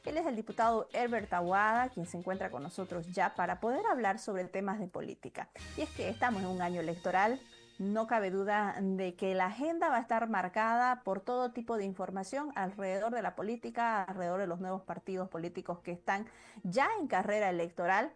Él es el diputado Herbert Aguada, quien se encuentra con nosotros ya para poder hablar sobre temas de política. Y es que estamos en un año electoral. No cabe duda de que la agenda va a estar marcada por todo tipo de información alrededor de la política, alrededor de los nuevos partidos políticos que están ya en carrera electoral.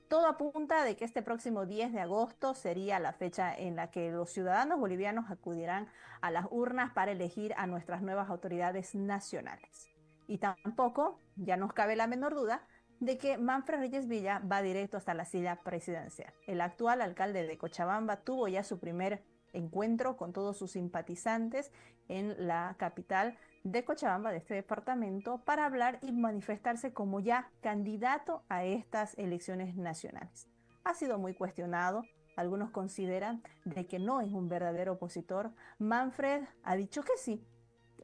Todo apunta de que este próximo 10 de agosto sería la fecha en la que los ciudadanos bolivianos acudirán a las urnas para elegir a nuestras nuevas autoridades nacionales. Y tampoco, ya nos cabe la menor duda, de que Manfred Reyes Villa va directo hasta la silla presidencial. El actual alcalde de Cochabamba tuvo ya su primer encuentro con todos sus simpatizantes en la capital de Cochabamba, de este departamento, para hablar y manifestarse como ya candidato a estas elecciones nacionales. Ha sido muy cuestionado. Algunos consideran de que no es un verdadero opositor. Manfred ha dicho que sí,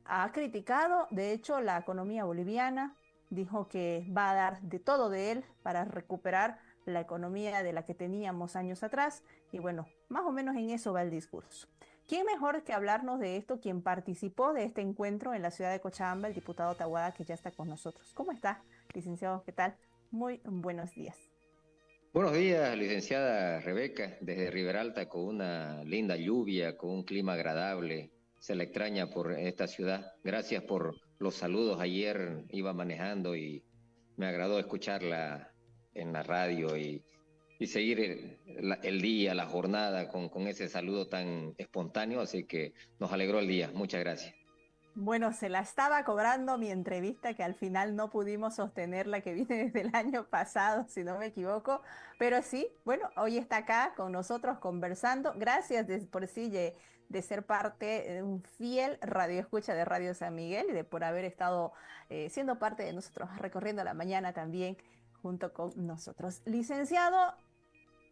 ha criticado, de hecho, la economía boliviana, dijo que va a dar de todo de él para recuperar la economía de la que teníamos años atrás, y bueno, más o menos en eso va el discurso. ¿Quién mejor que hablarnos de esto, quien participó de este encuentro en la ciudad de Cochabamba, el diputado Tahuada, que ya está con nosotros? ¿Cómo está, licenciado? ¿Qué tal? Muy buenos días. Buenos días, licenciada Rebeca, desde Riberalta con una linda lluvia, con un clima agradable. Se la extraña por esta ciudad. Gracias por los saludos. Ayer iba manejando y me agradó escucharla en la radio y seguir el día, la jornada con ese saludo tan espontáneo. Así que nos alegró el día. Muchas gracias. Bueno, se la estaba cobrando mi entrevista que al final no pudimos sostener la que viene desde el año pasado, si no me equivoco. Pero sí, bueno, hoy está acá con nosotros conversando. Gracias por sí de ser parte de un fiel radioescucha de Radio San Miguel y de por haber estado siendo parte de nosotros, recorriendo la mañana también junto con nosotros. Licenciado,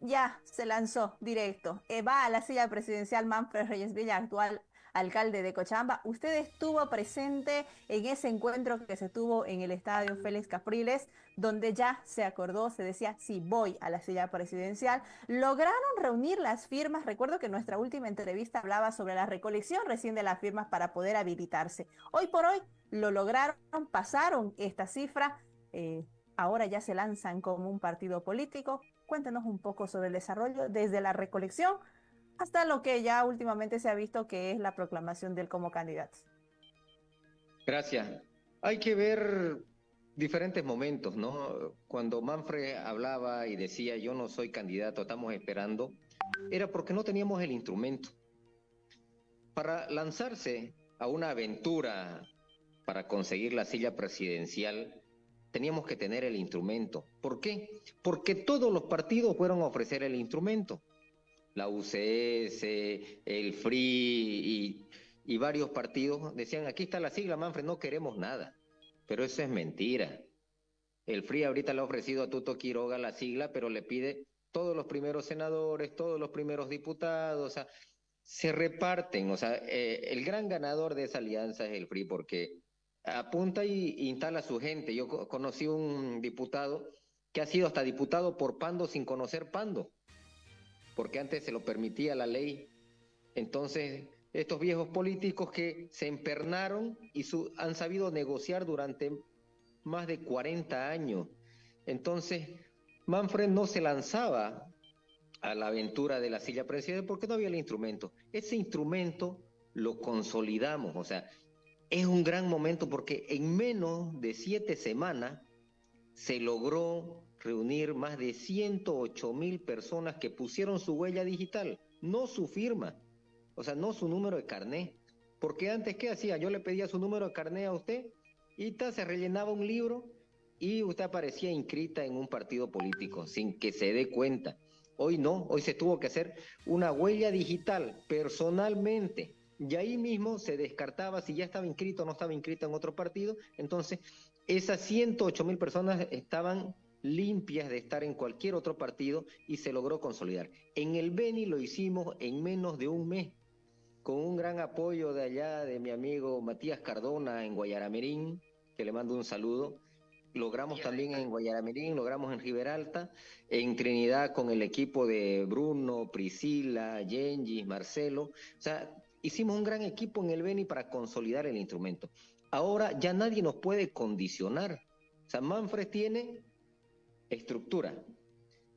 ya se lanzó directo. Va a la silla presidencial Manfred Reyes Villa, actual alcalde de Cochabamba. Usted estuvo presente en ese encuentro que se tuvo en el estadio Félix Capriles, donde ya se acordó, se decía, sí, voy a la silla presidencial. Lograron reunir las firmas. Recuerdo que nuestra última entrevista hablaba sobre la recolección recién de las firmas para poder habilitarse. Hoy por hoy lo lograron, pasaron esta cifra. Ahora ya se lanzan como un partido político. Cuéntanos un poco sobre el desarrollo desde la recolección hasta lo que ya últimamente se ha visto que es la proclamación de él como candidato. Gracias. Hay que ver diferentes momentos, ¿no? Cuando Manfred hablaba y decía, yo no soy candidato, estamos esperando, era porque no teníamos el instrumento. Para lanzarse a una aventura para conseguir la silla presidencial, teníamos que tener el instrumento. ¿Por qué? Porque todos los partidos fueron a ofrecer el instrumento. La UCS, el FRI y varios partidos decían, aquí está la sigla, Manfred, no queremos nada. Pero eso es mentira. El FRI ahorita le ha ofrecido a Tuto Quiroga la sigla, pero le pide todos los primeros senadores, todos los primeros diputados, o sea, se reparten, o sea, el gran ganador de esa alianza es el FRI porque apunta y instala a su gente. Yo conocí un diputado que ha sido hasta diputado por Pando sin conocer Pando, porque antes se lo permitía la ley. Entonces, estos viejos políticos que se empernaron y han sabido negociar durante más de 40 años. Entonces, Manfred no se lanzaba a la aventura de la silla presidencial porque no había el instrumento. Ese instrumento lo consolidamos, o sea, es un gran momento porque en menos de 7 semanas se logró reunir más de 108.000 personas que pusieron su huella digital, no su firma, o sea, no su número de carné. Porque antes, ¿qué hacía? Yo le pedía su número de carné a usted y se rellenaba un libro y usted aparecía inscrita en un partido político sin que se dé cuenta. Hoy no, hoy se tuvo que hacer una huella digital personalmente. Y ahí mismo se descartaba si ya estaba inscrito o no estaba inscrito en otro partido. Entonces, esas 108.000 personas estaban limpias de estar en cualquier otro partido y se logró consolidar. En el Beni lo hicimos en menos de un mes, con un gran apoyo de allá de mi amigo Matías Cardona en Guayaramerín, que le mando un saludo. Logramos también en Guayaramerín, logramos en Riberalta, en Trinidad con el equipo de Bruno, Priscila, Genji, Marcelo. O sea, hicimos un gran equipo en el Beni para consolidar el instrumento. Ahora ya nadie nos puede condicionar. O sea, Manfred tiene estructura,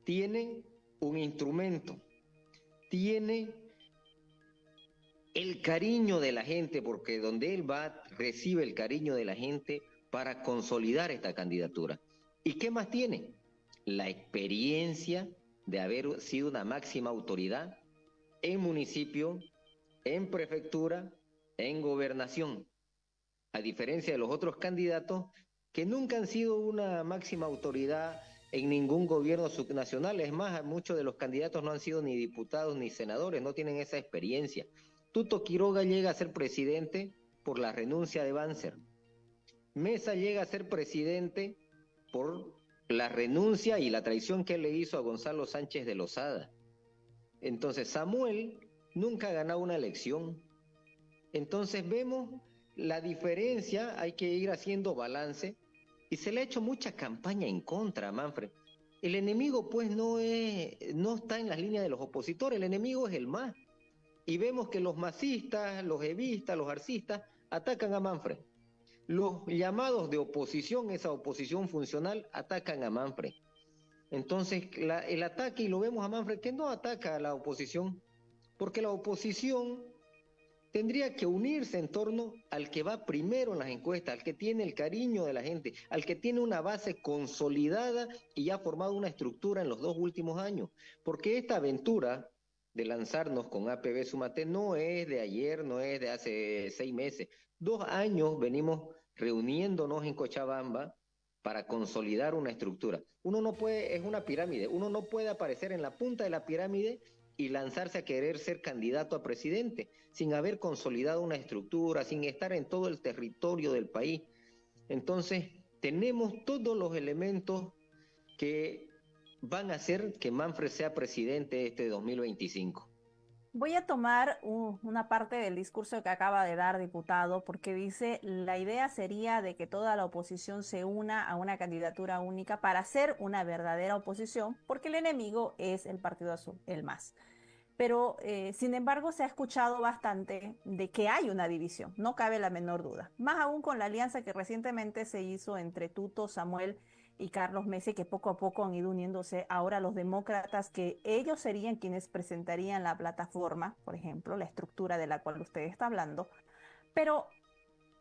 tiene un instrumento, tiene el cariño de la gente, porque donde él va recibe el cariño de la gente para consolidar esta candidatura. ¿Y qué más tiene? La experiencia de haber sido una máxima autoridad en municipio, en prefectura, en gobernación, a diferencia de los otros candidatos que nunca han sido una máxima autoridad en ningún gobierno subnacional. Es más, muchos de los candidatos no han sido ni diputados ni senadores, no tienen esa experiencia. Tuto Quiroga llega a ser presidente por la renuncia de Banzer. Mesa llega a ser presidente por la renuncia y la traición que él le hizo a Gonzalo Sánchez de Lozada. Entonces, Samuel nunca ha ganado una elección. Entonces vemos la diferencia, hay que ir haciendo balance, y se le ha hecho mucha campaña en contra a Manfred. El enemigo pues no está en las líneas de los opositores, el enemigo es el MAS. Y vemos que los masistas, los evistas, los arcistas atacan a Manfred. Los llamados de oposición, esa oposición funcional, atacan a Manfred. Entonces el ataque, y lo vemos a Manfred, que no ataca a la oposición, porque la oposición tendría que unirse en torno al que va primero en las encuestas, al que tiene el cariño de la gente, al que tiene una base consolidada y ha formado una estructura en los 2 últimos años. Porque esta aventura de lanzarnos con APB Sumate no es de ayer, no es de hace 6 meses. 2 años venimos reuniéndonos en Cochabamba para consolidar una estructura. Uno no puede, es una pirámide, uno no puede aparecer en la punta de la pirámide y lanzarse a querer ser candidato a presidente sin haber consolidado una estructura, sin estar en todo el territorio del país. Entonces, tenemos todos los elementos que van a hacer que Manfred sea presidente este 2025. Voy a tomar una parte del discurso que acaba de dar diputado, porque dice, la idea sería de que toda la oposición se una a una candidatura única para hacer una verdadera oposición, porque el enemigo es el Partido Azul, el MAS. Pero, sin embargo, se ha escuchado bastante de que hay una división, no cabe la menor duda. Más aún con la alianza que recientemente se hizo entre Tuto, Samuel y Carlos Mesa, que poco a poco han ido uniéndose ahora los demócratas, que ellos serían quienes presentarían la plataforma, por ejemplo, la estructura de la cual usted está hablando. Pero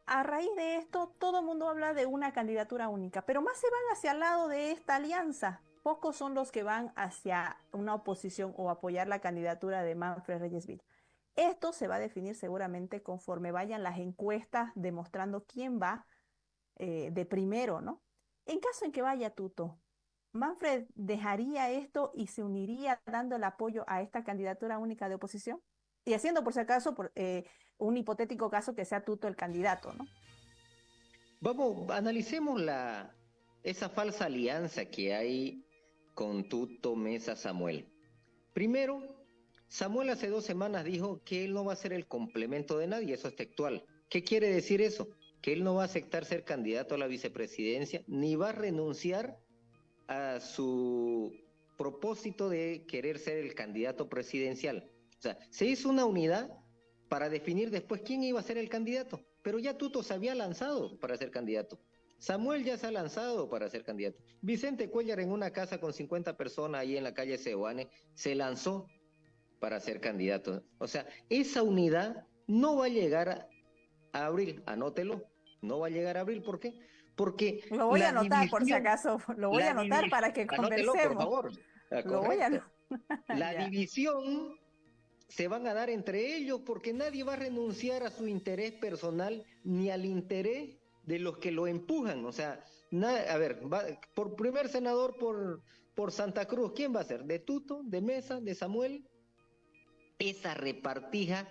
a raíz de esto, todo el mundo habla de una candidatura única, pero más se van hacia el lado de esta alianza. Pocos son los que van hacia una oposición o apoyar la candidatura de Manfred Reyes Villa. Esto se va a definir seguramente conforme vayan las encuestas demostrando quién va de primero, ¿no? En caso en que vaya Tuto, ¿Manfred dejaría esto y se uniría dando el apoyo a esta candidatura única de oposición? Y haciendo, por si acaso, un hipotético caso que sea Tuto el candidato, ¿no? Vamos, analicemos esa falsa alianza que hay con Tuto, Mesa, Samuel. Primero, Samuel hace 2 semanas dijo que él no va a ser el complemento de nadie, eso es textual. ¿Qué quiere decir eso? Que él no va a aceptar ser candidato a la vicepresidencia, ni va a renunciar a su propósito de querer ser el candidato presidencial. O sea, se hizo una unidad para definir después quién iba a ser el candidato, pero ya Tuto se había lanzado para ser candidato. Samuel ya se ha lanzado para ser candidato. Vicente Cuellar, en una casa con 50 personas ahí en la calle Seoane, se lanzó para ser candidato. O sea, esa unidad no va a llegar a abril, anótelo, no va a llegar a abril. ¿Por qué? Porque Lo voy a la anotar por si división, acaso, lo voy a anotar para que anótelo por conversemos. favor. Lo voy a Correcto. La ya. división se van a dar entre ellos porque nadie va a renunciar a su interés personal ni al interés de los que lo empujan. O sea, a ver, por primer senador por Santa Cruz, ¿quién va a ser? ¿De Tuto, de Mesa, de Samuel? Esa repartija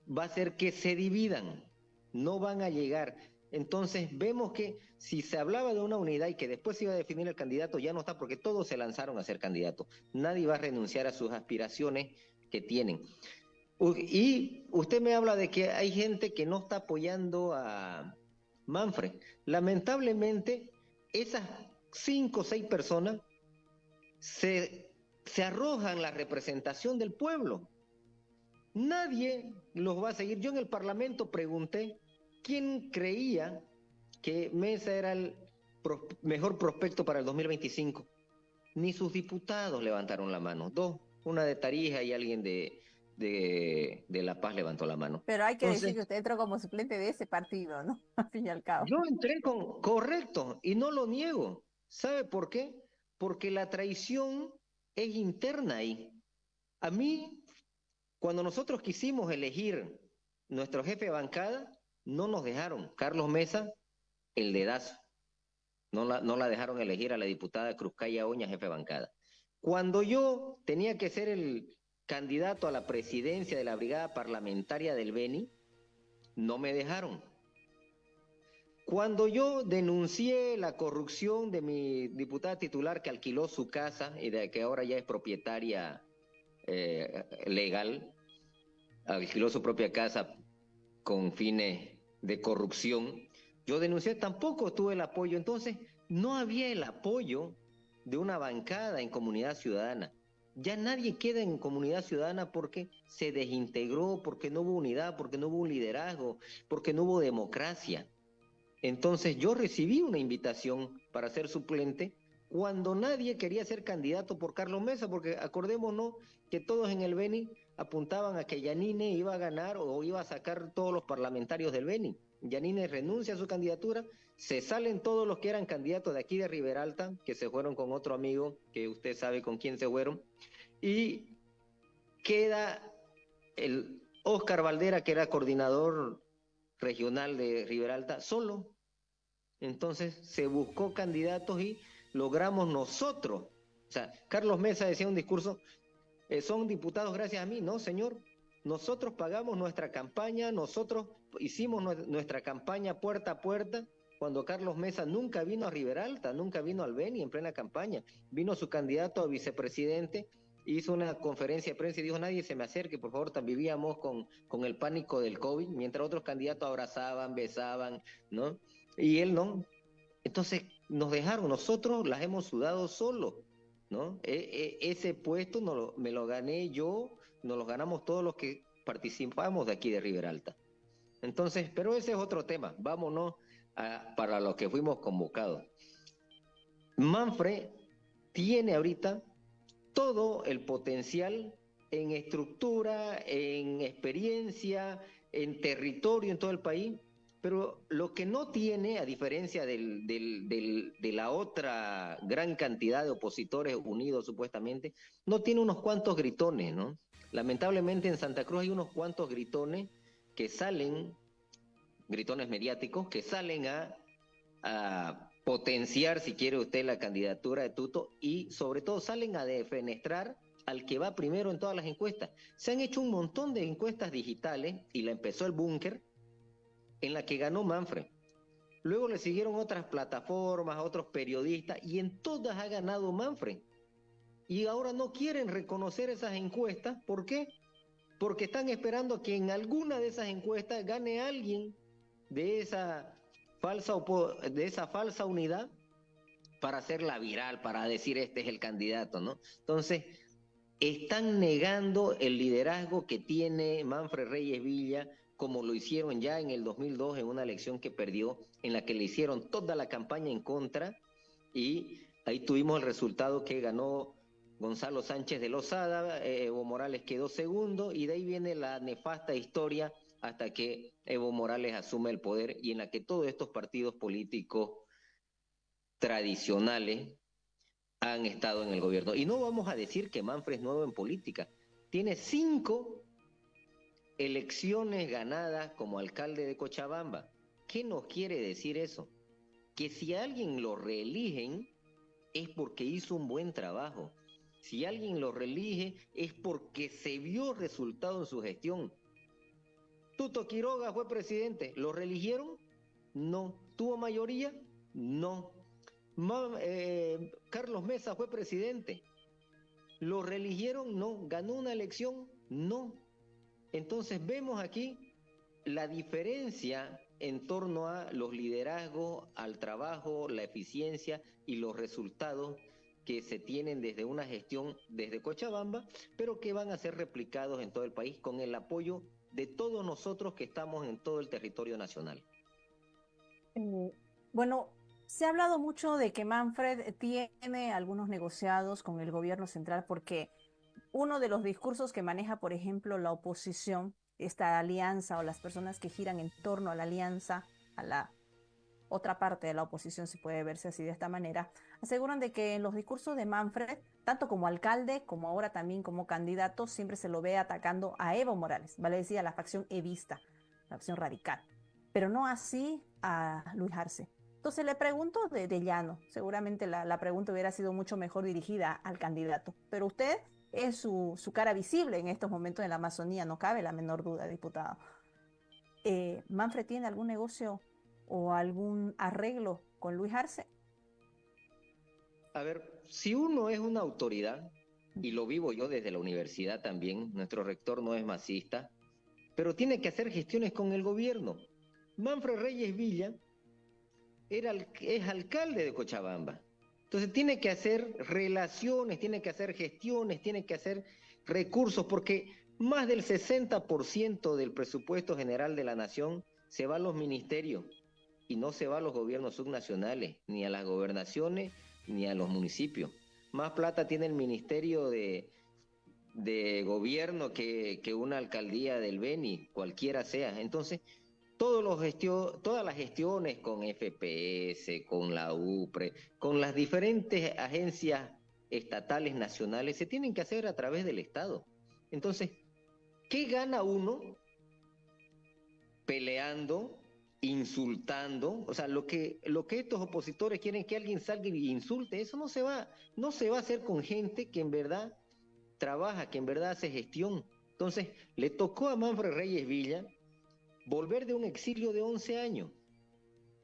va a hacer que se dividan, no van a llegar. Entonces vemos que si se hablaba de una unidad y que después se iba a definir el candidato, ya no está, porque todos se lanzaron a ser candidatos. Nadie va a renunciar a sus aspiraciones que tienen. Y usted me habla de que hay gente que no está apoyando a Manfred. Lamentablemente, esas 5 o 6 personas se arrojan la representación del pueblo. Nadie los va a seguir. Yo en el Parlamento pregunté quién creía que Mesa era mejor prospecto para el 2025. Ni sus diputados levantaron la mano. Dos, una de Tarija y alguien de La Paz levantó la mano. Pero hay que decir Entonces, que usted entró como suplente de ese partido, ¿no? Al fin y al cabo. yo entré con correcto y no lo niego. ¿Sabe por qué? Porque la traición es interna ahí. A mí, cuando nosotros quisimos elegir nuestro jefe de bancada, no nos dejaron. Carlos Mesa, el dedazo. No la dejaron elegir a la diputada Cruzcaya Oña, jefe de bancada. Cuando yo tenía que ser el candidato a la presidencia de la brigada parlamentaria del Beni, no me dejaron. Cuando yo denuncié la corrupción de mi diputada titular que alquiló su casa y de que ahora ya es propietaria legal, alquiló su propia casa con fines de corrupción, yo denuncié, tampoco tuve el apoyo. Entonces, no había el apoyo de una bancada en Comunidad Ciudadana. Ya nadie queda en Comunidad Ciudadana porque se desintegró, porque no hubo unidad, porque no hubo un liderazgo, porque no hubo democracia. Entonces yo recibí una invitación para ser suplente cuando nadie quería ser candidato por Carlos Mesa, porque acordémonos que todos en el Beni apuntaban a que Yanine iba a ganar o iba a sacar todos los parlamentarios del Beni. Yanine renuncia a su candidatura, se salen todos los que eran candidatos de aquí de Riberalta, que se fueron con otro amigo, que usted sabe con quién se fueron, y queda el Oscar Valdera, que era coordinador regional de Riberalta, solo. Entonces se buscó candidatos y logramos nosotros. O sea, Carlos Mesa decía un discurso, son diputados gracias a mí. No, señor, nosotros pagamos nuestra campaña, nosotros hicimos nuestra campaña puerta a puerta, cuando Carlos Mesa nunca vino a Riberalta, nunca vino al Beni en plena campaña. Vino su candidato a vicepresidente, hizo una conferencia de prensa y dijo, nadie se me acerque, por favor. Vivíamos con el pánico del COVID, mientras otros candidatos abrazaban, besaban, ¿no? Y él no. Entonces nos dejaron, nosotros las hemos sudado solos, ¿no? Ese puesto me lo gané yo, nos lo ganamos todos los que participamos de aquí de Riberalta. Entonces, pero ese es otro tema, vámonos para los que fuimos convocados. Manfred tiene ahorita todo el potencial en estructura, en experiencia, en territorio en todo el país, pero lo que no tiene, a diferencia de la otra gran cantidad de opositores unidos supuestamente, no tiene unos cuantos gritones, ¿no? Lamentablemente en Santa Cruz hay unos cuantos gritones que salen, gritones mediáticos, que salen a potenciar, si quiere usted, la candidatura de Tuto, y sobre todo salen a defenestrar al que va primero en todas las encuestas. Se han hecho un montón de encuestas digitales, y la empezó el Búnker, en la que ganó Manfred. Luego le siguieron otras plataformas, otros periodistas, y en todas ha ganado Manfred. Y ahora no quieren reconocer esas encuestas. ¿Por qué? Porque están esperando que en alguna de esas encuestas gane alguien de esa falsa unidad para hacerla viral, para decir este es el candidato, ¿no? Entonces, están negando el liderazgo que tiene Manfred Reyes Villa, como lo hicieron ya en el 2002 en una elección que perdió, en la que le hicieron toda la campaña en contra, y ahí tuvimos el resultado que ganó Gonzalo Sánchez de Lozada, Evo Morales quedó segundo, y de ahí viene la nefasta historia hasta que Evo Morales asume el poder, y en la que todos estos partidos políticos tradicionales han estado en el gobierno. Y no vamos a decir que Manfred es nuevo en política. Tiene 5 elecciones ganadas como alcalde de Cochabamba. ¿Qué nos quiere decir eso? Que si a alguien lo reeligen es porque hizo un buen trabajo. Si alguien lo reelige es porque se vio resultado en su gestión. Tuto Quiroga fue presidente, ¿lo reeligieron? No. ¿Tuvo mayoría? No. Carlos Mesa fue presidente, ¿lo reeligieron? No. ¿Ganó una elección? No. Entonces vemos aquí la diferencia en torno a los liderazgos, al trabajo, la eficiencia y los resultados que se tienen desde una gestión desde Cochabamba, pero que van a ser replicados en todo el país con el apoyo de todos nosotros que estamos en todo el territorio nacional. Eh, bueno, Se ha hablado mucho de que Manfred tiene algunos negociados con el gobierno central porque uno de los discursos que maneja, por ejemplo, la oposición, esta alianza o las personas que giran en torno a la alianza, a la otra parte de la oposición, si puede verse así de esta manera, aseguran de que en los discursos de Manfred, tanto como alcalde como ahora también como candidato, siempre se lo ve atacando a Evo Morales, vale decir, a la facción evista, la facción radical, pero no así a Luis Arce. Entonces le pregunto de llano, seguramente la pregunta hubiera sido mucho mejor dirigida al candidato, pero usted es su cara visible en estos momentos en la Amazonía, no cabe la menor duda, diputado. ¿Manfred tiene algún negocio o algún arreglo con Luis Arce? A ver, si uno es una autoridad, y lo vivo yo desde la universidad también, nuestro rector no es masista, pero tiene que hacer gestiones con el gobierno. Manfred Reyes Villa es alcalde de Cochabamba. Entonces tiene que hacer relaciones, tiene que hacer gestiones, tiene que hacer recursos, porque más del 60% del presupuesto general de la nación se va a los ministerios y no se va a los gobiernos subnacionales, ni a las gobernaciones, ni a los municipios. Más plata tiene el Ministerio de Gobierno que una alcaldía del Beni, cualquiera sea. Entonces, todas las gestiones con FPS, con la UPRE, con las diferentes agencias estatales nacionales, se tienen que hacer a través del Estado. Entonces, ¿qué gana uno peleando, insultando? O sea, lo que estos opositores quieren que alguien salga y insulte, eso no se va a hacer con gente que en verdad trabaja, que en verdad hace gestión. Entonces, le tocó a Manfred Reyes Villa volver de un exilio de 11 años,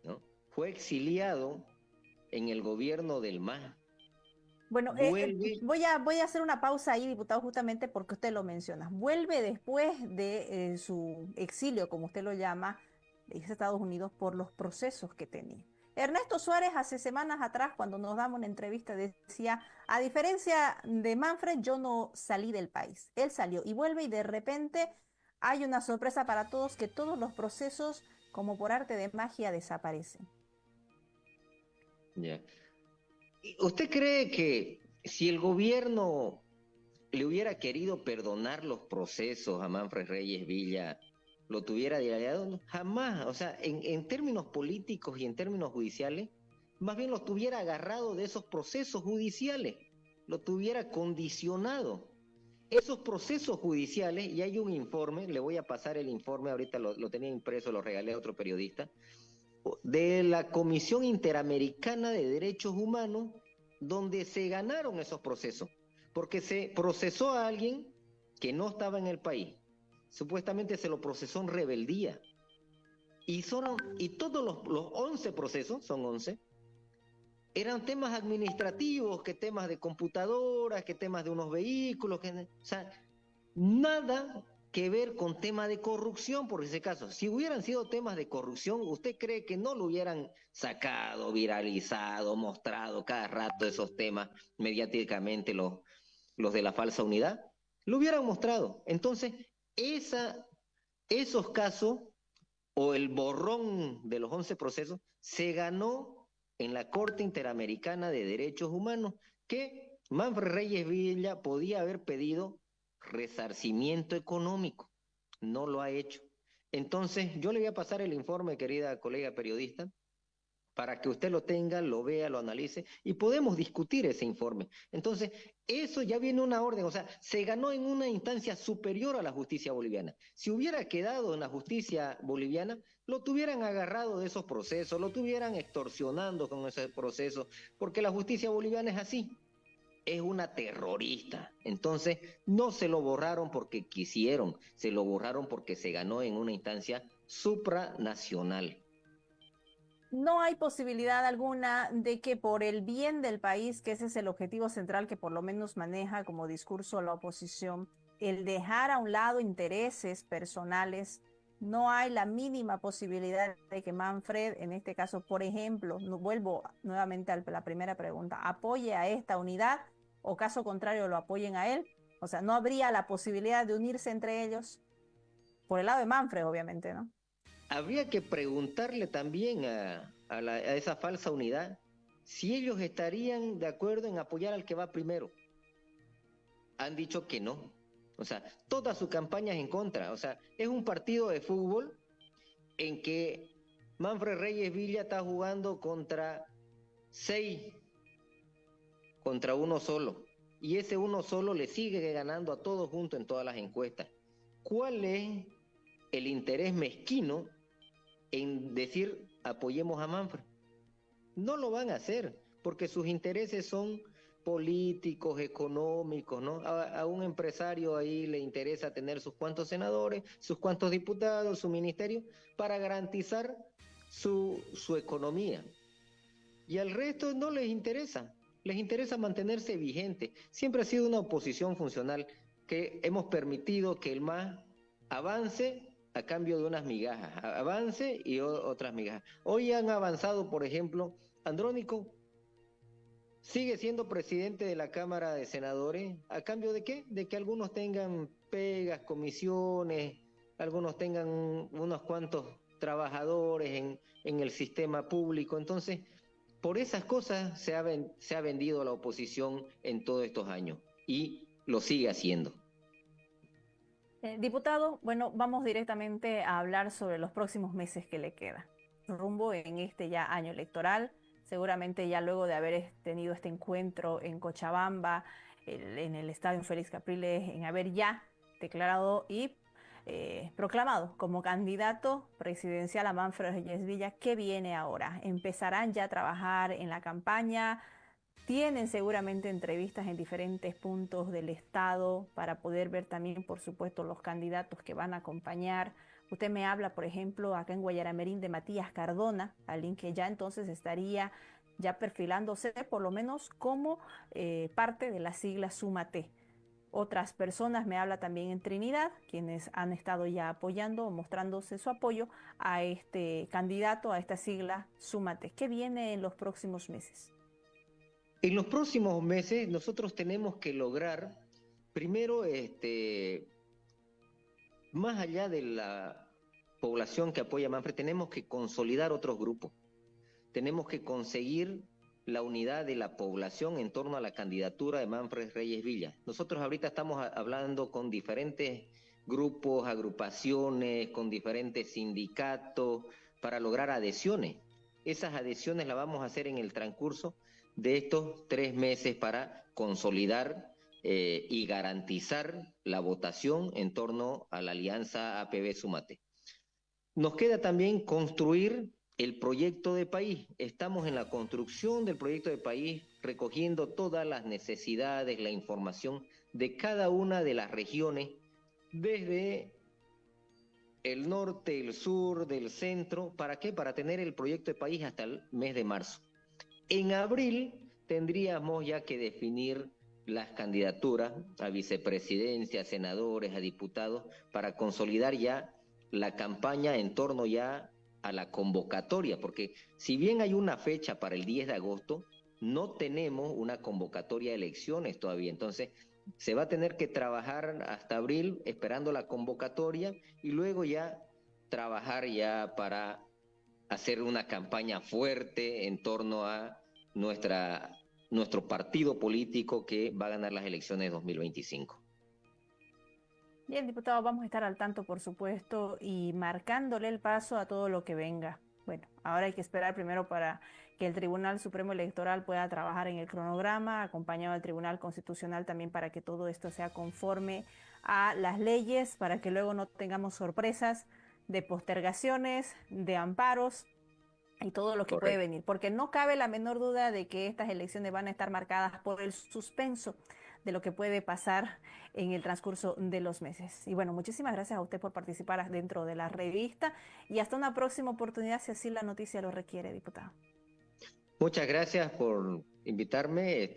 ¿no? Fue exiliado en el gobierno del MAS. Bueno, Vuelve, voy a hacer una pausa ahí, diputado, justamente porque usted lo menciona. Vuelve después de su exilio, como usted lo llama, de Estados Unidos por los procesos que tenía. Ernesto Suárez hace semanas atrás, cuando nos damos una entrevista, decía, a diferencia de Manfred, yo no salí del país. Él salió y vuelve y de repente hay una sorpresa para todos que todos los procesos, como por arte de magia, desaparecen. ya. ¿Usted cree que si el gobierno le hubiera querido perdonar los procesos a Manfred Reyes Villa, lo tuviera dialogado? No, jamás. O sea, en términos políticos y en términos judiciales, más bien lo tuviera agarrado de esos procesos judiciales, lo tuviera condicionado. Esos procesos judiciales, y hay un informe, le voy a pasar el informe, ahorita lo tenía impreso, lo regalé a otro periodista, de la Comisión Interamericana de Derechos Humanos, donde se ganaron esos procesos, porque se procesó a alguien que no estaba en el país, supuestamente se lo procesó en rebeldía, y todos los 11 procesos, son 11, eran temas administrativos, que temas de computadoras, que temas de unos vehículos, o sea, nada que ver con tema de corrupción, por ese caso. Si hubieran sido temas de corrupción, ¿usted cree que no lo hubieran sacado, viralizado, mostrado cada rato esos temas mediáticamente los de la falsa unidad? Lo hubieran mostrado. Entonces, esa, esos casos o el borrón de los 11 procesos se ganó en la Corte Interamericana de Derechos Humanos, que Manfred Reyes Villa podía haber pedido resarcimiento económico. No lo ha hecho. Entonces, yo le voy a pasar el informe, querida colega periodista, para que usted lo tenga, lo vea, lo analice y podemos discutir ese informe. Entonces, eso ya viene una orden, o sea, se ganó en una instancia superior a la justicia boliviana. Si hubiera quedado en la justicia boliviana, lo tuvieran agarrado de esos procesos, lo tuvieran extorsionando con esos procesos, porque la justicia boliviana es así, es una terrorista. Entonces, no se lo borraron porque quisieron, se lo borraron porque se ganó en una instancia supranacional. No hay posibilidad alguna de que por el bien del país, que ese es el objetivo central que por lo menos maneja como discurso la oposición, el dejar a un lado intereses personales, no hay la mínima posibilidad de que Manfred, en este caso, por ejemplo, no, vuelvo nuevamente a la primera pregunta, apoye a esta unidad o caso contrario lo apoyen a él. O sea, no habría la posibilidad de unirse entre ellos por el lado de Manfred, obviamente, ¿no? Habría que preguntarle también a esa falsa unidad, si ellos estarían de acuerdo en apoyar al que va primero. Han dicho que no. O sea, toda su campaña es en contra. O sea, es un partido de fútbol en que Manfred Reyes Villa está jugando contra 6, contra uno solo. Y ese uno solo le sigue ganando a todos juntos en todas las encuestas. ¿Cuál es el interés mezquino en decir apoyemos a Manfred? No lo van a hacer, porque sus intereses son políticos, económicos, ¿no? A un empresario ahí le interesa tener sus cuantos senadores, sus cuantos diputados, su ministerio, para garantizar su economía. Y al resto no les interesa mantenerse vigente. Siempre ha sido una oposición funcional que hemos permitido que el MAS avance a cambio de unas migajas, avance y otras migajas. Hoy han avanzado, por ejemplo, Andrónico sigue siendo presidente de la Cámara de Senadores, ¿a cambio de qué? De que algunos tengan pegas, comisiones, algunos tengan unos cuantos trabajadores en el sistema público. Entonces, por esas cosas se ha vendido la oposición en todos estos años y lo sigue haciendo. Diputado, bueno, vamos directamente a hablar sobre los próximos meses que le queda. Rumbo en este ya año electoral, seguramente ya luego de haber tenido este encuentro en Cochabamba, en el estadio Félix Capriles, en haber ya declarado y proclamado como candidato presidencial a Manfred Reyes Villa, ¿qué viene ahora? ¿Empezarán ya a trabajar en la campaña? Tienen seguramente entrevistas en diferentes puntos del estado para poder ver también, por supuesto, los candidatos que van a acompañar. Usted me habla, por ejemplo, acá en Guayaramerín de Matías Cardona, alguien que ya entonces estaría ya perfilándose por lo menos como parte de la sigla Súmate. Otras personas me habla también en Trinidad, quienes han estado ya apoyando o mostrándose su apoyo a este candidato, a esta sigla Súmate. ¿Qué viene en los próximos meses? En los próximos meses nosotros tenemos que lograr, primero, más allá de la población que apoya a Manfred, tenemos que consolidar otros grupos. Tenemos que conseguir la unidad de la población en torno a la candidatura de Manfred Reyes Villa. Nosotros ahorita estamos hablando con diferentes grupos, agrupaciones, con diferentes sindicatos para lograr adhesiones. Esas adhesiones las vamos a hacer en el transcurso de estos 3 meses para consolidar y garantizar la votación en torno a la alianza APB Súmate. Nos queda también construir el proyecto de país. Estamos en la construcción del proyecto de país, recogiendo todas las necesidades, la información de cada una de las regiones, desde el norte, el sur, del centro. ¿Para qué? Para tener el proyecto de país hasta el mes de marzo. En abril tendríamos ya que definir las candidaturas a vicepresidencia, a senadores, a diputados, para consolidar ya la campaña en torno ya a la convocatoria, porque si bien hay una fecha para el 10 de agosto, no tenemos una convocatoria de elecciones todavía. Entonces, se va a tener que trabajar hasta abril esperando la convocatoria y luego ya trabajar ya para hacer una campaña fuerte en torno a nuestro partido político que va a ganar las elecciones de 2025. Bien, diputado, vamos a estar al tanto, por supuesto, y marcándole el paso a todo lo que venga. Bueno, ahora hay que esperar primero para que el Tribunal Supremo Electoral pueda trabajar en el cronograma, acompañado del Tribunal Constitucional también para que todo esto sea conforme a las leyes, para que luego no tengamos sorpresas de postergaciones, de amparos y todo lo que puede Correcto. venir, porque no cabe la menor duda de que estas elecciones van a estar marcadas por el suspenso de lo que puede pasar en el transcurso de los meses. Y bueno, muchísimas gracias a usted por participar dentro de la revista y hasta una próxima oportunidad si así la noticia lo requiere, diputado. Muchas gracias por invitarme,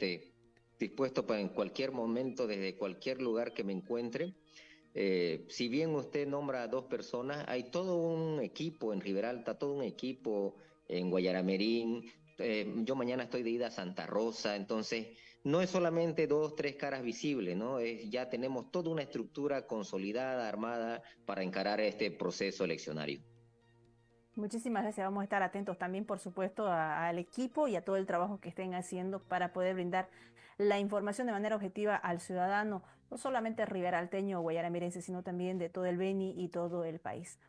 dispuesto para en cualquier momento, desde cualquier lugar que me encuentre. Si bien usted nombra a 2 personas, hay todo un equipo en Riberalta, todo un equipo en Guayaramerín. Yo mañana estoy de ida a Santa Rosa, entonces no es solamente 2, 3 caras visibles, ¿no? Ya tenemos toda una estructura consolidada, armada, para encarar este proceso eleccionario. Muchísimas gracias. Vamos a estar atentos también, por supuesto, al equipo y a todo el trabajo que estén haciendo para poder brindar la información de manera objetiva al ciudadano, no solamente riberalteño o guayaramerense, sino también de todo el Beni y todo el país.